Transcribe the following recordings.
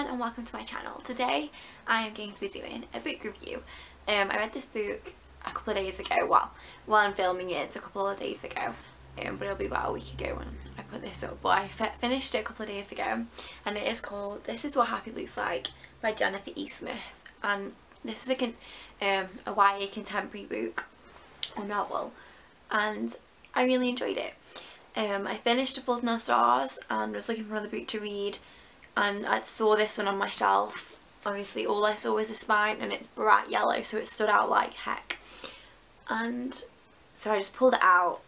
and welcome to my channel. Today I am going to be doing a book review. I read this book a couple of days ago, well while I'm filming it it's a couple of days ago, but it'll be about a week ago when I put this up, but I finished it a couple of days ago, and it is called This Is What Happy Looks Like by Jennifer E. Smith, and this is a YA contemporary book or novel, and I really enjoyed it. I finished A Fault in Our Stars and was looking for another book to read, and I saw this one on my shelf. Obviously all I saw was the spine and it's bright yellow, so it stood out like heck, and so I just pulled it out,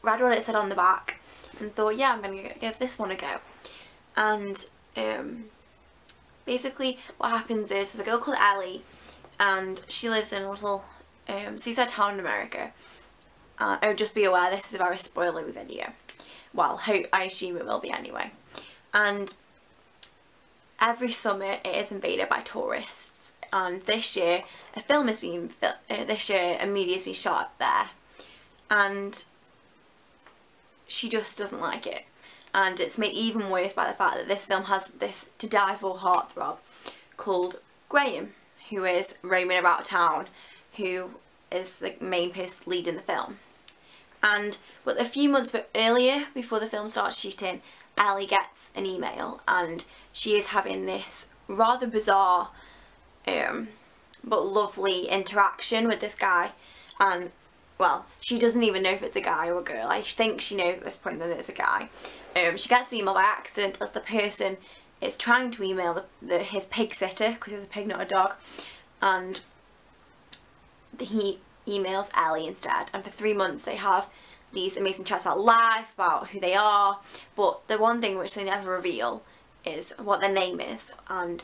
read what it said on the back and thought, yeah, I'm going to give this one a go. And basically what happens is there's a girl called Ellie, and she lives in a little seaside town in America. Oh, just be aware this is a very spoilery video. Well, I assume it will be anyway. And every summer it is invaded by tourists, and this year a movie has been shot there, and she just doesn't like it. And it's made even worse by the fact that this film has this to die for heartthrob called Graham, who is roaming about town, who is the main person leading the film. But a few months earlier, before the film starts shooting, Ellie gets an email, and she is having this rather bizarre but lovely interaction with this guy. And well, she doesn't even know if it's a guy or a girl. I think she knows at this point that it's a guy. She gets the email by accident as the person is trying to email his pig sitter, because it's a pig not a dog, and he emails Ellie instead, and for 3 months they have these amazing chats about life, about who they are, but the one thing which they never reveal is what their name is and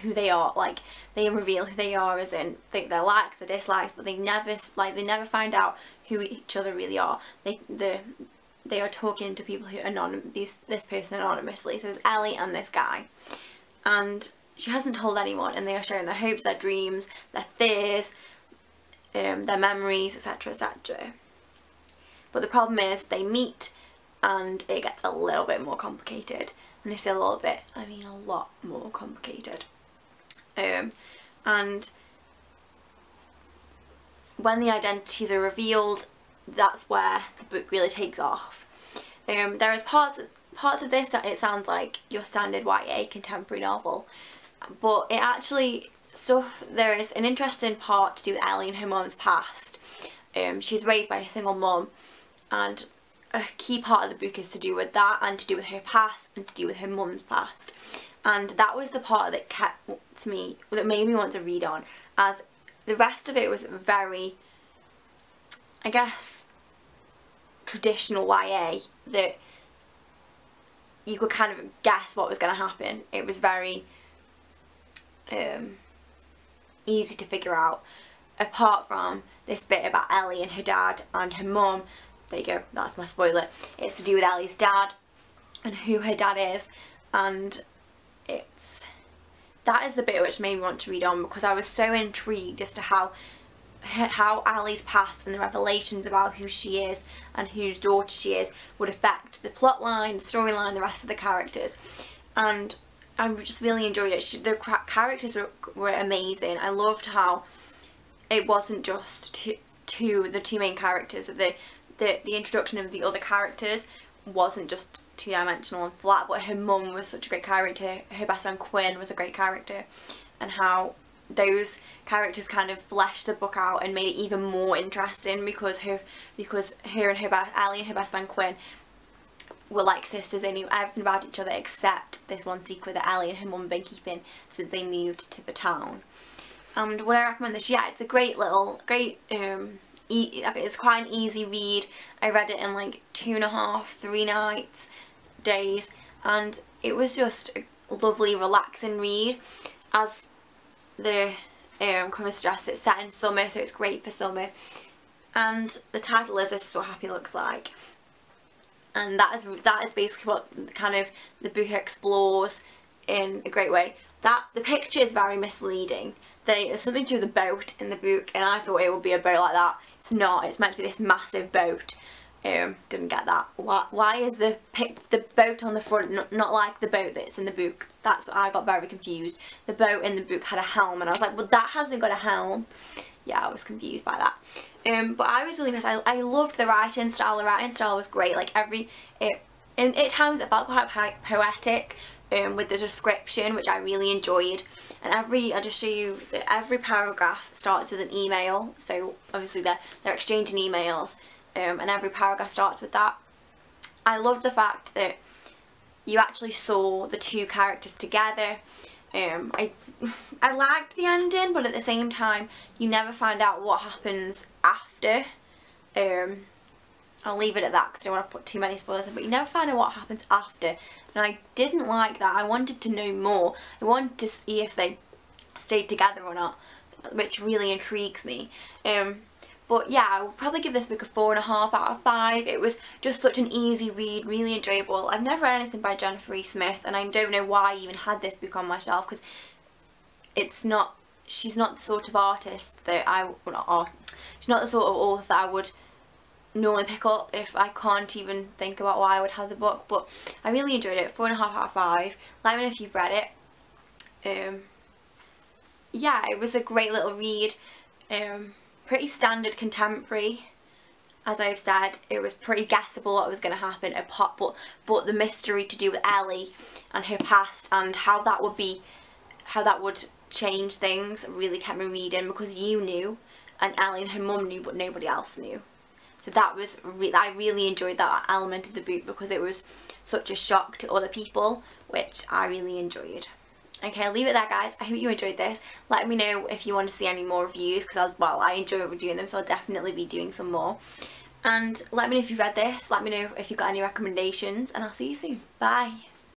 who they are. Like, they reveal who they are as in their likes, their dislikes, but they never find out who each other really are. They are talking to people who this person anonymously. So there's Ellie and this guy, and she hasn't told anyone, and they are sharing their hopes, their dreams, their fears, their memories, etc, etc. But the problem is they meet and it gets a little bit more complicated. And I say a little bit, I mean a lot more complicated. And when the identities are revealed, that's where the book really takes off. There is parts of this that it sounds like your standard YA contemporary novel, but it actually there is an interesting part to do with Ellie and her mum's past. She's raised by a single mum, and a key part of the book is to do with that, and to do with her past, and to do with her mum's past. And that was the part that made me want to read on, as the rest of it was very, I guess, traditional YA, that you could kind of guess what was going to happen. It was very easy to figure out, apart from this bit about Ellie and her dad and her mum. There you go, that's my spoiler. It's to do with Ellie's dad and who her dad is, and that is the bit which made me want to read on, because I was so intrigued as to how Ellie's past and the revelations about who she is and whose daughter she is would affect the plot line, the storyline, the rest of the characters. And I just really enjoyed it. The characters were amazing. I loved how it wasn't just the two main characters. The introduction of the other characters wasn't just two-dimensional and flat, but her mum was such a great character, her best friend Quinn was a great character, and how those characters kind of fleshed the book out and made it even more interesting, because Ellie and her best friend Quinn were like sisters. They knew everything about each other except this one secret that Ellie and her mum have been keeping since they moved to the town. And would I recommend this? Yeah, it's a great it's quite an easy read. I read it in like 2.5, 3 days, and it was just a lovely, relaxing read. As the cover suggests, it's set in summer, so it's great for summer. And the title is This Is What Happy Looks Like, and that is basically what kind of the book explores in a great way. The picture is very misleading. There's something to do with the boat in the book, and I thought it would be a boat like that. It's not. It's meant to be this massive boat, Didn't get that. Why is the boat on the front not like the boat that's in the book? That's what I got very confused. The boat in the book had a helm, and I was like, well, that hasn't got a helm. Yeah, I was confused by that. But I was really impressed. I loved the writing style. The writing style was great. Like at times it felt quite poetic with the description, which I really enjoyed. And I'll just show you that every paragraph starts with an email. So obviously they're exchanging emails. And every paragraph starts with that. I loved the fact that you actually saw the two characters together. I liked the ending, but at the same time you never find out what happens after. I'll leave it at that because I don't want to put too many spoilers in, but you never find out what happens after, and I didn't like that. I wanted to know more. I wanted to see if they stayed together or not, which really intrigues me. But yeah, I would probably give this book a 4.5 out of 5. It was just such an easy read, really enjoyable. I've never read anything by Jennifer E. Smith, and I don't know why I even had this book on my shelf, because she's not the sort of artist that she's not the sort of author that I would normally pick up if I can't even think about why I would have the book. But I really enjoyed it. 4.5 out of 5. Let me know if you've read it. Yeah, it was a great little read. Pretty standard contemporary, as I've said. It was pretty guessable what was going to happen, but the mystery to do with Ellie and her past and how that would change things really kept me reading, because you knew and Ellie and her mum knew but nobody else knew. So that was I really enjoyed that element of the book, because it was such a shock to other people, which I really enjoyed. Okay, I'll leave it there, guys. I hope you enjoyed this. Let me know if you want to see any more reviews, because I enjoy doing them, so I'll definitely be doing some more. And let me know if you've read this. Let me know if you've got any recommendations, and I'll see you soon. Bye.